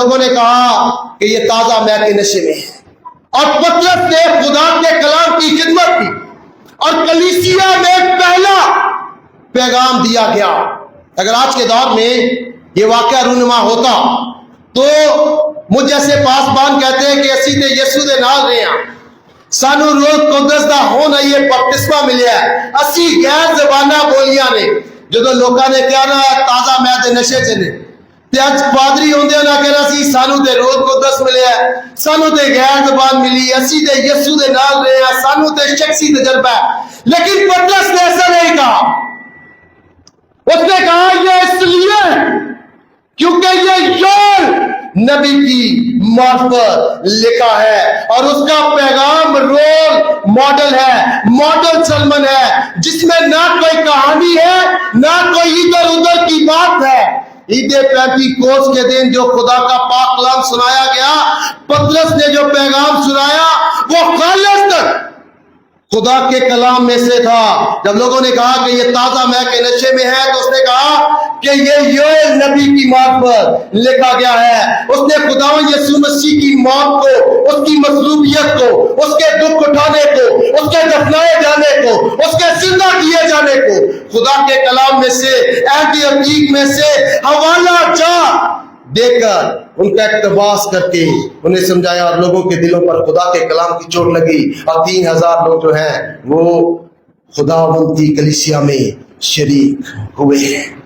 لوگوں نے کہا کہ یہ تازہ مے کے نشے میں ہے، اور پطرس نے خدا کے کلام کی خدمت کی اور کلیسیا میں پہلا پیغام دیا گیا۔ اگر آج کے دور میں یہ واقعہ رونما ہوتا تو مجھ جیسے پاسبان کہتے ہیں کہ اسی تے یسو دے نال رہے ہیں، سانو روح قدس دا ہونا یہ بپتسمہ ملیا ہے، اسی غیر زبانہ بولیاں نے جدو لوکاں نے کہا نا تازہ مے دے نشے چ نے تے اج پادری ہوندے نہ کہنا سی سانو تے روح قدس ملیا ہے، سانو تے غیر زبان ملی، اسی تے یسو دے نال رہے ہیں، سانو تے شخصی تجربہ ہے۔ لیکن پطرس نے ایسا نہیں کہا، اس نے کہا یہ اس لیے کیونکہ یہ یوئیل نبی کی معرفت لکھا ہے اور اس کا پیغام رول ماڈل ہے، ماڈل سلمن ہے، جس میں نہ کوئی کہانی ہے نہ کوئی ادھر ادھر کی بات ہے۔ عید پینتیکوس کے دن جو خدا کا پاک کلام سنایا گیا، پطرس نے جو پیغام سنایا وہ خالص خدا کے کلام میں سے تھا۔ جب لوگوں نے کہا کہ یہ تازہ مے کے نشے میں ہے تو اس نے کہا کہ یہ یوئیل نبی کی معرفت لکھا گیا ہے۔ اس نے خداوند یسوع مسیح کی موت کو، اس کی مصلوبیت کو، اس کے دکھ اٹھانے کو، اس کے دفنائے جانے کو، اس کے زندہ کیے جانے کو خدا کے کلام میں سے، عہد عتیق میں سے حوالہ جات دے کر ان کا اقتباس کر کے انہیں سمجھایا، اور لوگوں کے دلوں پر خدا کے کلام کی چوٹ لگی اور 3000 لوگ جو ہیں وہ خداوند کی کلیسیا میں شریک ہوئے ہیں۔